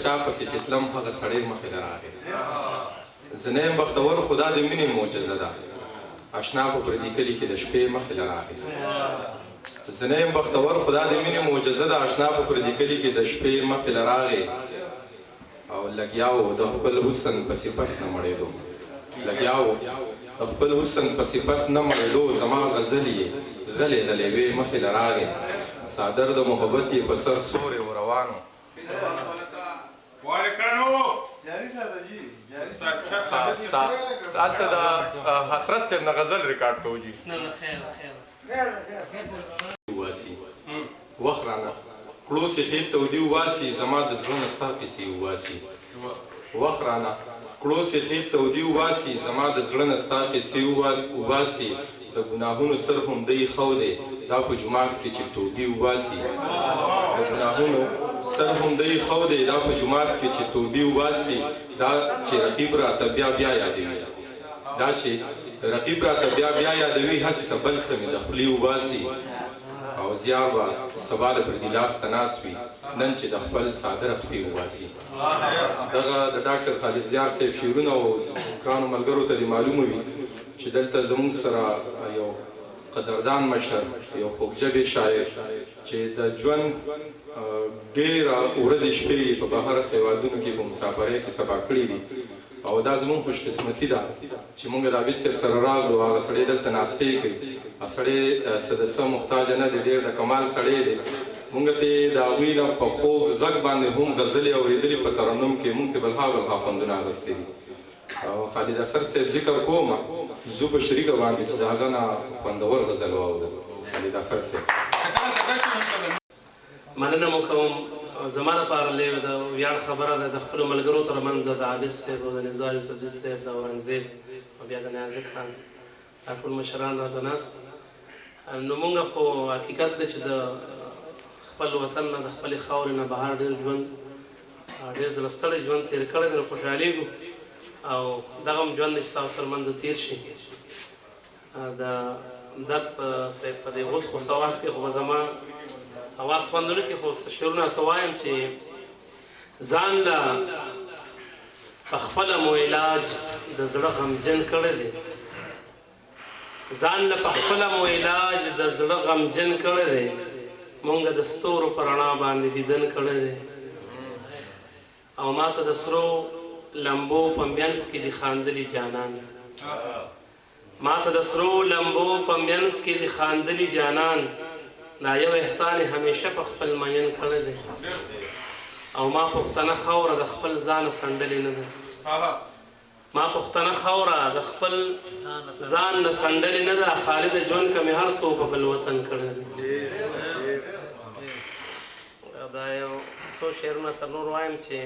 چا پسې چې تلم هغه سړی مخې ته راغی. زه نه یم بختور خو دا د مینې معجزه ده. اشنا په پردي کلي کې د شپې مخې ته راغی. زه نه یم بختور خو دا د مینې معجزه ده. اشنا په پردي کلي کې د شپې مخې ته راغی او لګیا و د خپل حسن پسې پټ نه مړېدو. لګیا و خپل حسن په صفت نه مړېدو زما غزل یې غلې غلې وې مخې له راغې څادر د محبت یې په سر سورې و روانو هلته د حسرت صاحب نه غزل ریکارډ کوو جي واسي وخت رانه کړوس یې خېل تودي وباسي زما د زړه نه ستا کیسې وباسي وخت رانه کړوس یې خېل تودي وباسي زما د زړه نه ستا کیسې وباسي د ګناهونو سر هم دی خو دی دا په جومات کې چې تودي وباسي د ګناهونو سر هم دی خو دی دا په جومات کې چې تودي وباسي دا چې رقیب راته بیا بیا یادوي دا چې رقیب راته بیا بیا یادوي هسې څه بل څه مې د خولې وباسي او زیار به سبا د پردي لاس ته ناست وي نن چې د خپل څادره خپې وباسي دغه د ډاکټر خالد زیار صاحب شعرونه او ګرانو ملګرو ته دې معلومه وي چې دلته زموږ سره یو قدردان مشر یو خوږژبې شاعر چې د ژوند ډېره ورځې شپې یې په بهر هېوادونو کې په مسافرۍ کې سبا کړي دي او دا زموږ خوشقسمتي ده چې موږ د عابد صاحب سره راغلو هغه سړی دلته ناستې کوي هغه سړی څه د څه محتاجه نه دی ډېر د کمال سړی دی موږ ته د هغوی نه په خوږ غږ باندې هم غزلې اورېدلې په ترنم کې موږ ته بلها بلها خوندونه اخیستي دي او خالد اثر صاحب ذکر کومه زه په شریکه باندې چې د هغه نه خوندور غزل واورم خالد اثر صاحب مننه مو کوم زما لپاره لویه د ویاړ خبره ده د خپلو ملګرو ترمنځ د عابد صاحب او د نزار یوسفزي صاحب د اورنګزیب او بیا د نیازک خان دا ټول مشران راته ناست نو موږ خو حقیقت دی چې د خپل وطن نه د خپلې خاورې نه بهر ډېر ژوند ډېر زړه ستړی ژوند تېر کړی دی نو خوشحالېږو او دغه هم ژوند دی چې تاسو سره منځه تېر شي د درد صاحب په دې اوس خو سواس کې خو به زما اواز خوندونه کې خو څه شعرونه ورته وایم چې ځان له په خپله مو علاج د زړه غمجن کړی دی ځان له په خپله مو علاج د زړه غمجن کړی دی مونږ د ستورو په رڼا باندې دیدن کړی دی او ماته د سرو لمبو په منځ کې دي خاندلي جانان ماته د سرو لمبو په منځ کې دي خاندلي جانان دا یو احسان همیشه په خپل مین کړی دی او ما پښتنه خاوره د خپل ځانه سنډلې نه ده ما پښتنه خاوره د خپل ځان نه سنډلې نه ده خالد ژوند که مې هر څه په بل وطن کړی دی دا یو څو شعرونه تر نور وایم چې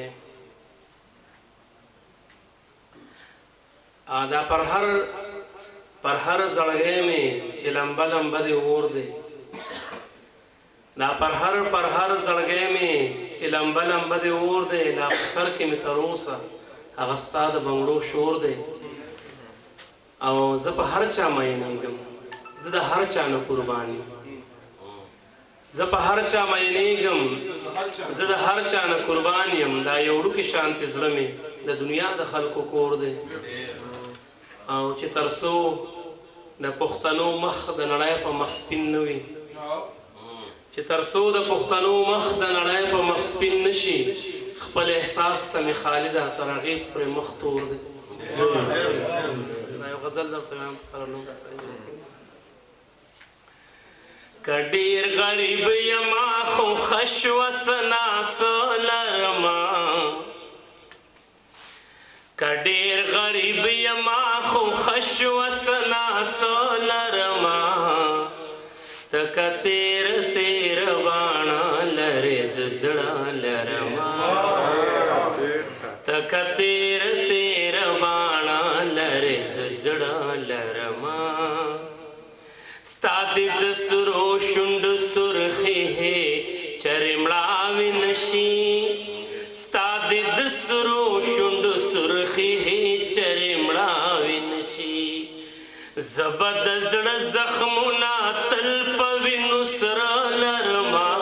دا پر هر زړګی مې چې لمبه لمبه دې اور دی دا پر هر زړګی مې چې لمبه لمبه دې اور دی لا په سر کې مې تر اوسه هغه ستا د بنګړو شور دی او زه په هر چا مینېږم زه د هر چا نه قربان یم زه په هر چا مینېږم زه د هر چا نه قربان یم دا یو وړوکی شانتې زړه مې د دنیا د خلکو کور دی او چې تر څو د پښتنو مخ د نړۍ په مخ سپین نه وي چې تر څو د پښتنو مخ د نړۍ په مخ سپین نه شي خپل احساس ته مې خالده تر هغې پورې مخ تور دی دا یو غزل درته وایم ترنم که ډېر غریب یما خو خش وسناس لرما که ډېر غریب یما خو خش وسناس لرما تکه تیر تیر باڼه لرې زه زړه لرما تکه تیر تیر باڼه لرې زه زړه لرما ستا دې د سرو شونډو سرخې چرې مړاوې نشي ستا دې د سرو شونډو سرخې چرې مړاوې نشي زه به د زړه زخمونه تل په وینو سره لرما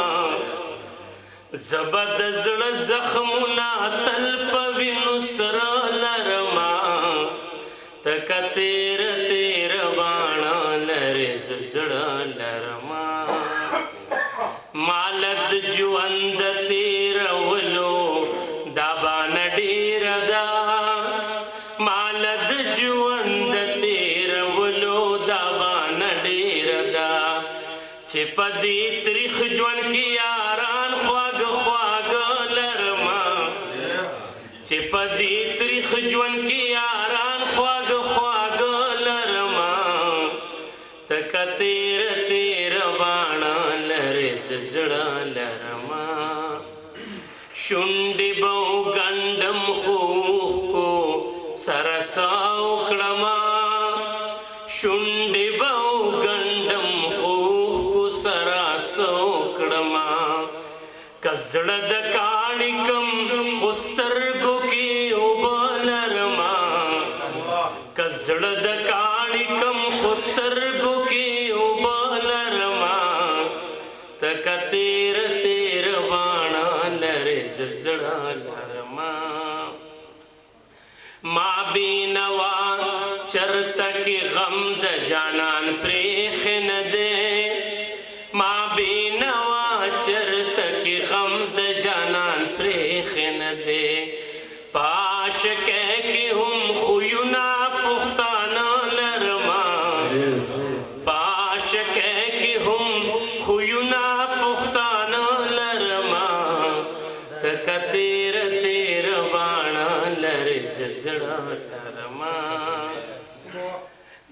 زه به د زړه زخمونه تل په وینو سره لرما تکه تیر تیر باڼه لرې زه زړه لرما مال د ژوند تېرولو دا بانه ډېره ده مال د ژوند تېر چې په دې تریخ ژوند کې یاران خواږه خواږه لرما چې په دې تریخ ژوند کې یاران خواږه خواږه لرما تکه تیر تیر باڼه لرې زړه لرما شونډې به وګنډم خوخ کو سره ساو کړما شونډې به وګنډم خوخ کو سره ساو کړما که زړه د کاڼي کم خو سترګو کې اوبه لرما که زړه د کاڼي کم خو سترګو کې اوبه لرما تکه تیر تیر باڼه لرې زړه لرما ما بینوا چرته کې غم د جانان پرېښې نه دی ما بینوا چرته کې غم د جانان پرېښې نه دی په عاشقۍ کې هم خویونه پښتانه لرما په عاشقۍ کې هم خویونه پښتانه لرما تکه تیر تیر باڼه لرې زړه لرما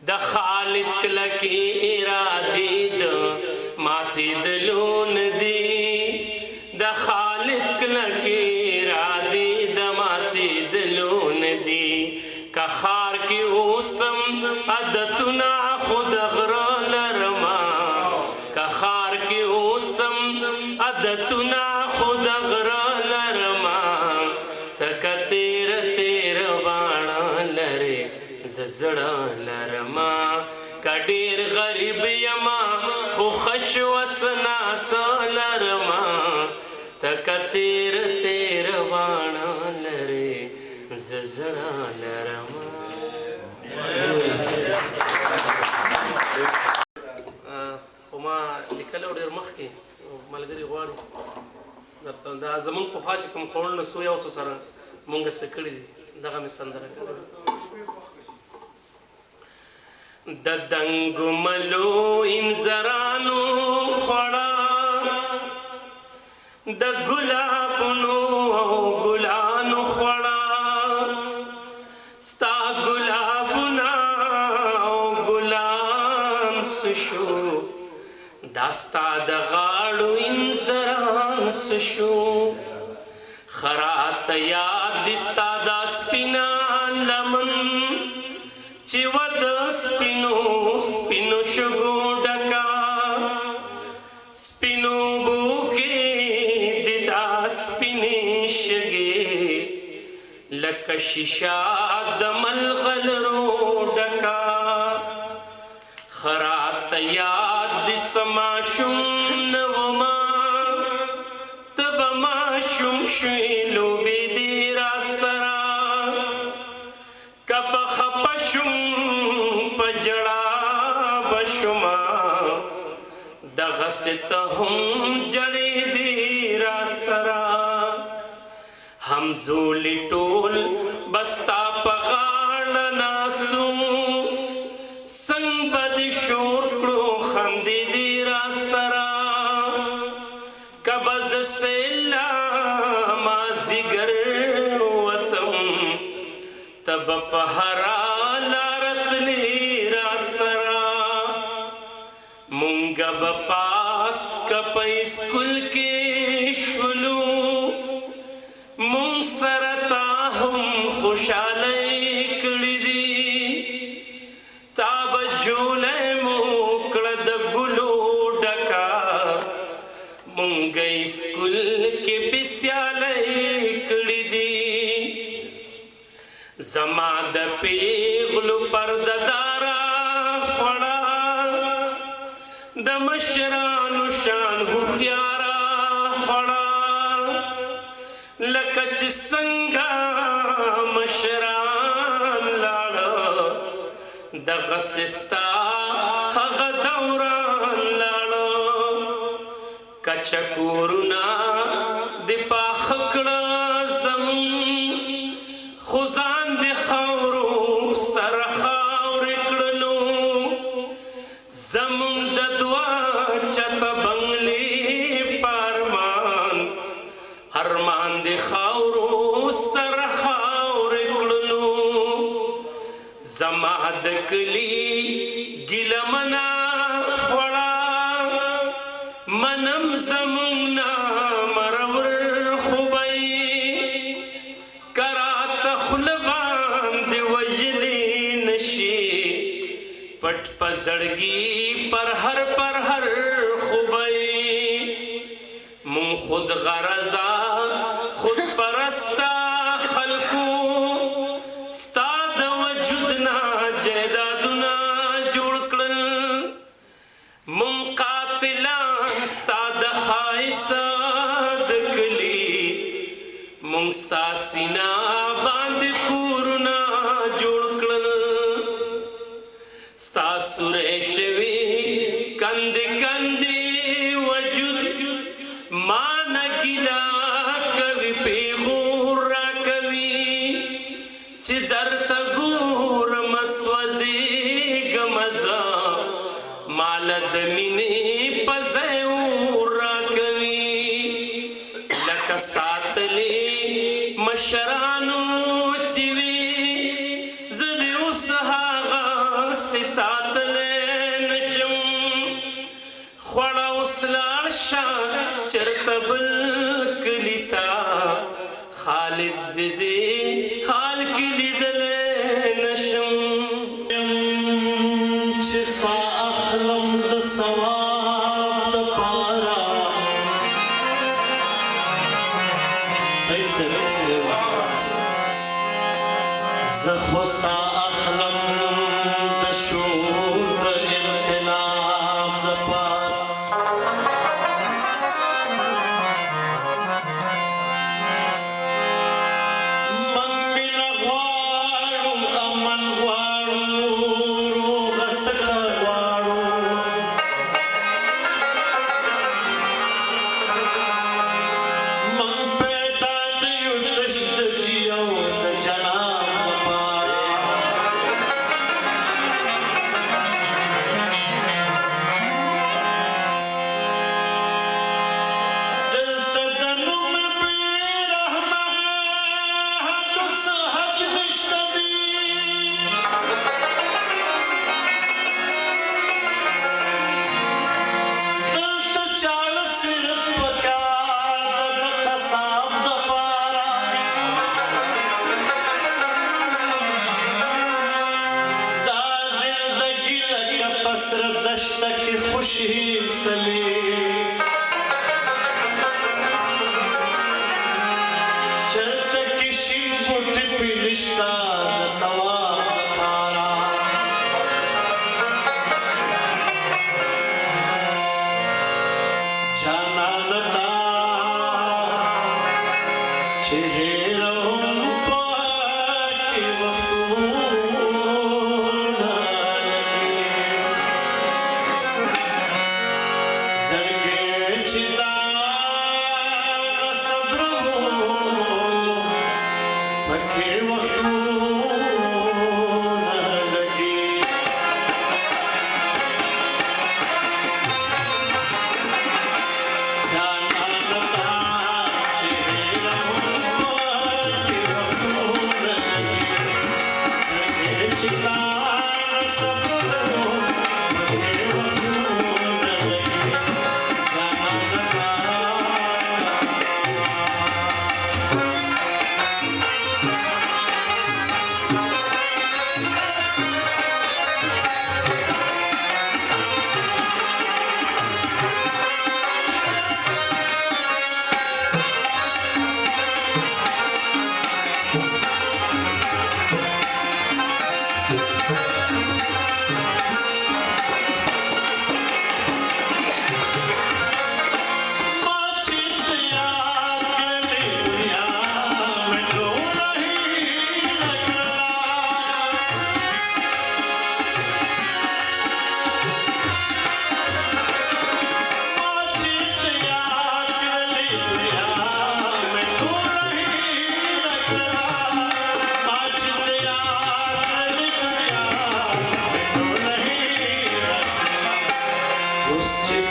د خالد کلکې ارادې د ماتېدلو نه دي د خالد کلکې ارادې د ماتېدلو نه دي که ښار کې اوسم عادتونه خو د غره لرما که ښار کې اوسم عادتونه خو د غره لرما تکه تیر تیر باڼه لرې زړه لرما که ډېر غریب یما خو خش وسناس لرما تکه تیر تیر باڼه لرې زړه لرما خو ما لیکلی و ډېر مخکې ملګري غواړي درته دا زمونږ پخوا چې کوم خوړونه څو یو څو سره مونږ څه کړي دي دغه مې سندره کړې د دنګو ملو انځرانو خوړه د ګلابونو او ګلانو خوړه ستا ګلابونه او ګلان سشو دا ستا د غاړو انځران سشو خراته یاد دي ستا دا سپینه لمن چې و د سپینو سپینو شګو ډکا سپینو اوبو کې د دا سپینې شګې لکه شیشه د ملغلرو ډکا خراته یاد د سماشوم نوما ته به ماشوم شوې لوبې دې را سره که به خفه شوم په ژړا به شومه دغسې ته هم جړېدې را سره همزولي ټول به ستا په غاړه ناستو څنګ به دې شور کړو خندېدې را سره که به زه سیلا مازدیګر وتم ته به په هره لاره تلې را سره مونږ به پاس که په اسکول کې شولو مونږ سره تا هم خوشحالۍ کړې دي تا به جولی مو کړه د ګلو ډکا مونږ اسکول کې بې سیالۍ کړې دي زما د پیغلو پرده داره خوړه د مشرانو شان هوښیاره خوړه لکه چې څنګه مشران لاړه دغسې ستا هغه دوران لاړه کچه کورونه د پاخه کړه زمون خو ځان د خاورو سره خاورې کړلو زمون د دوه چت ارمان د خاورو سره خاورې کړلو زما د کلي ګیله منا خوړه منم زمونږ نه مرور خو به یې کراته خوله باندې وژلې نشي پټ په زړګي پر هر خو به یې مونږ خود غرضه خود پرسته خلکو ستا د وجود نه جایدادونه جوړ کړل مونږ قاتلان ستا د ښایسته د کلي مونږ ستا سینه باندې کورونه جوړ کړل ستا سوری شوي کندې کندې وجود ما نه ګیله کوي پیغور راکوي چې درته ګورم سوځېږم زه ماله د مینې په ځای اور راکوي لکه ساتلې مشرانو چې وي زه دې اوس هغسې ساتلی نشم خوړه اوس لاړ شه چرته بل کلي ته خالد د دې حال کې لیدلی نشم چې سا اخلم د ثواب دپاره صحیح زه خو سا اخلم د شور د انقلاب دپاره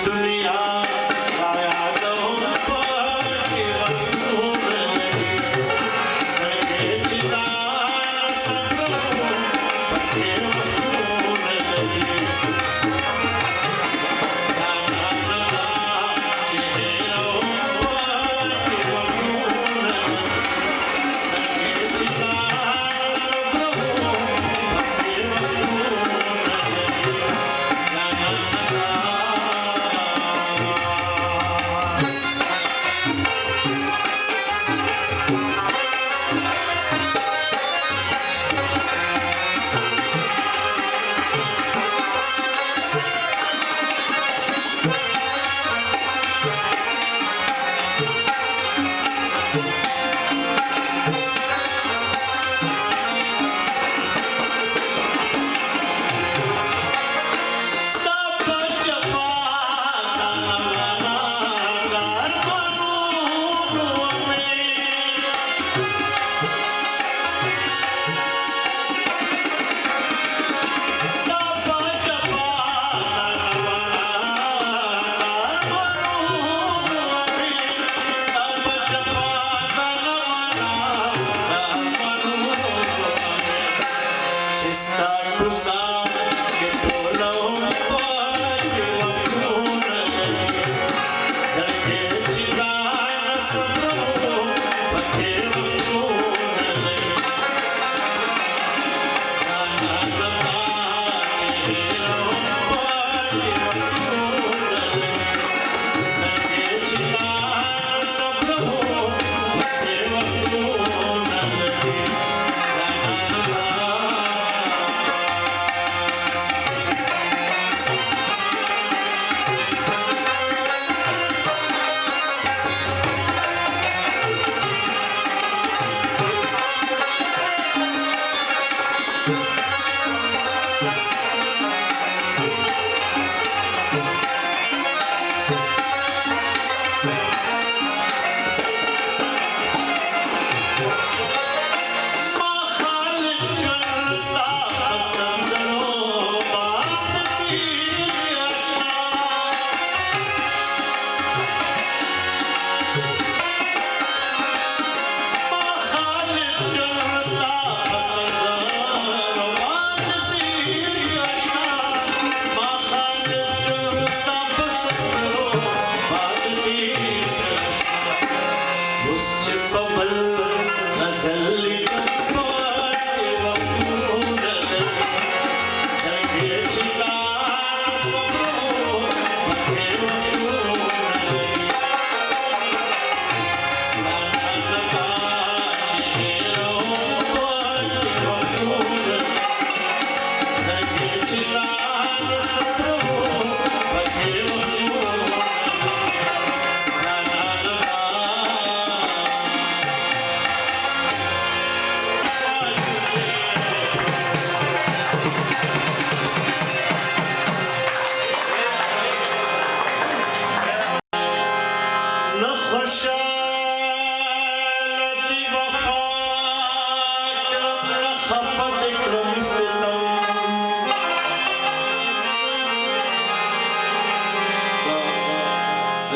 दुनिया आया तो पर के वक्त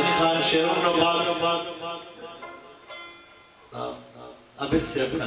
علي خان شیرون بعد عبد سے اپنا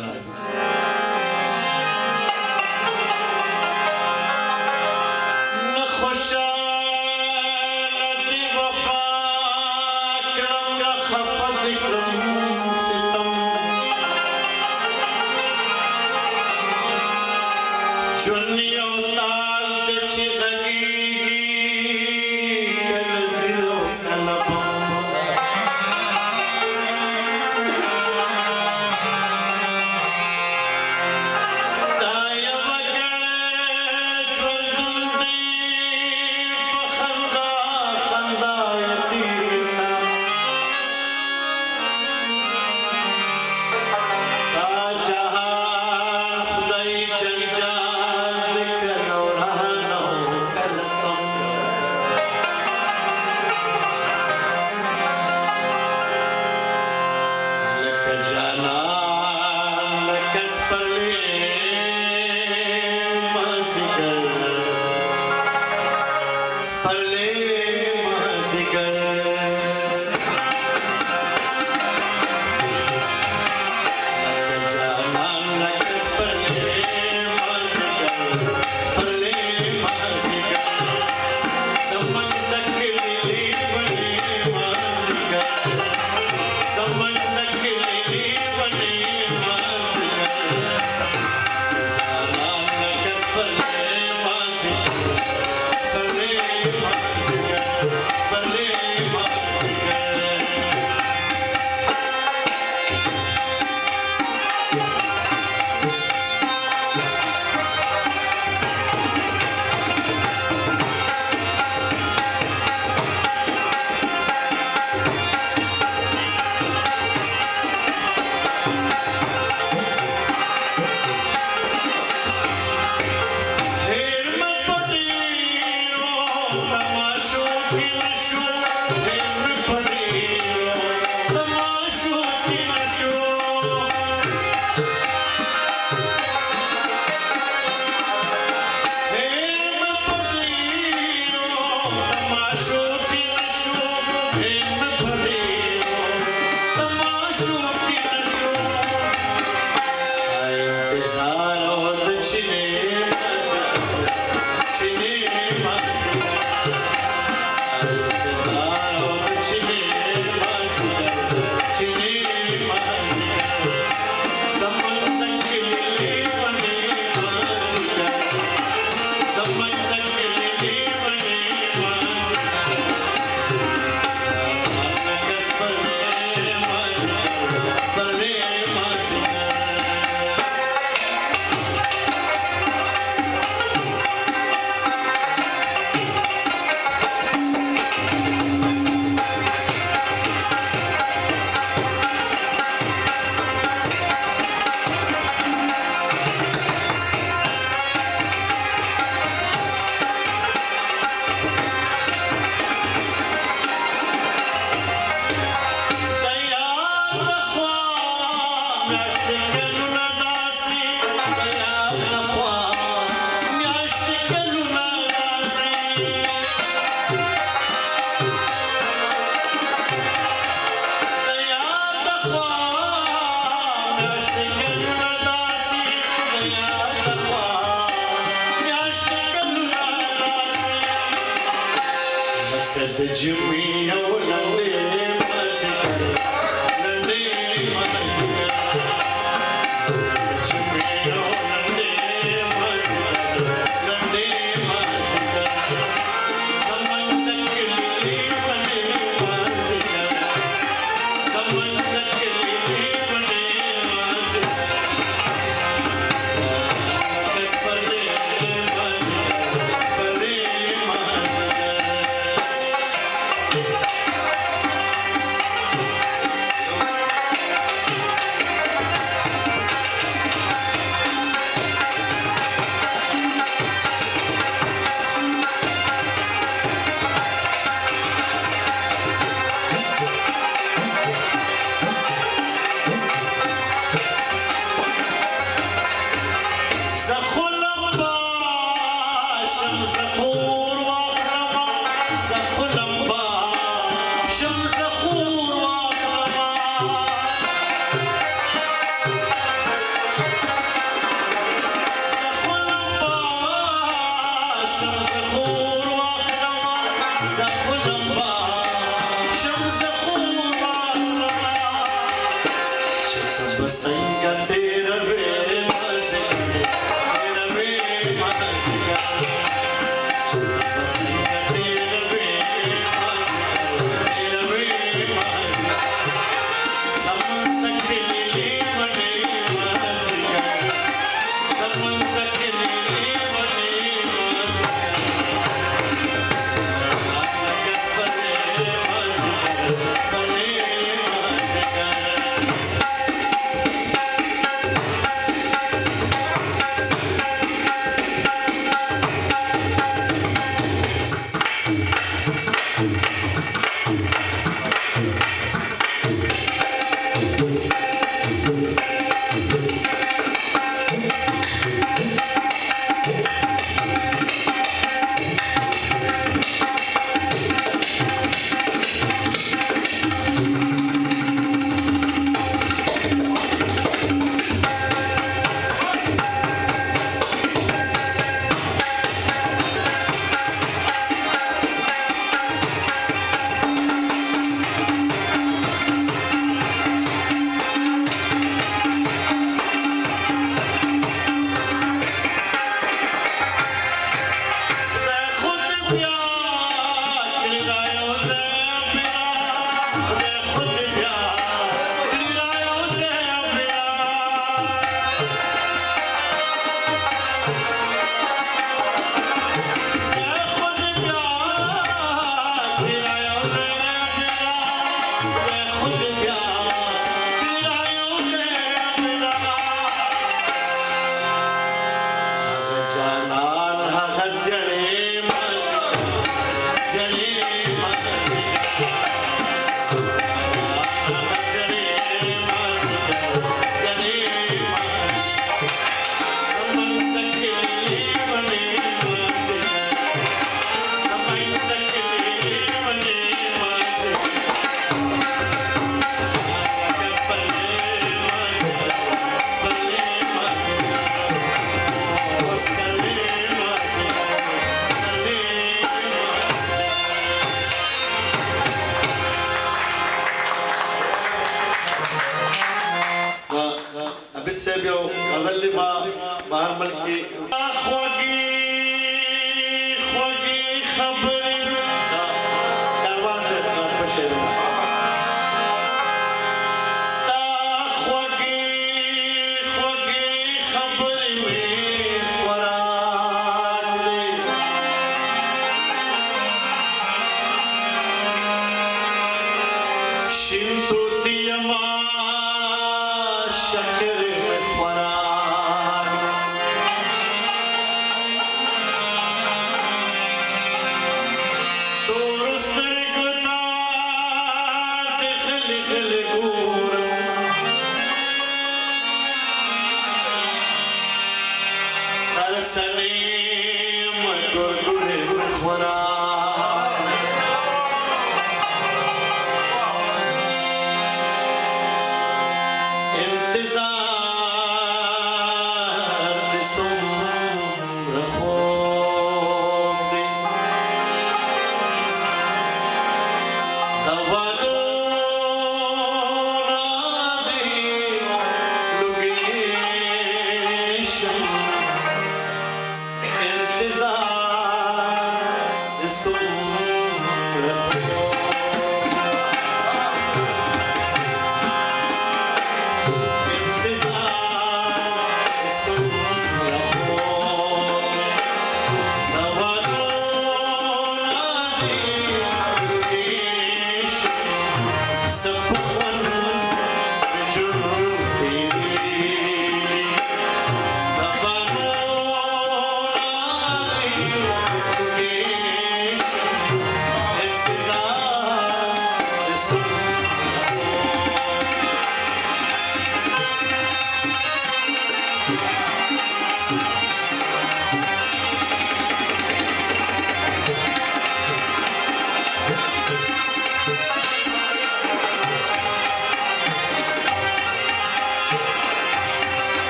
इंतजार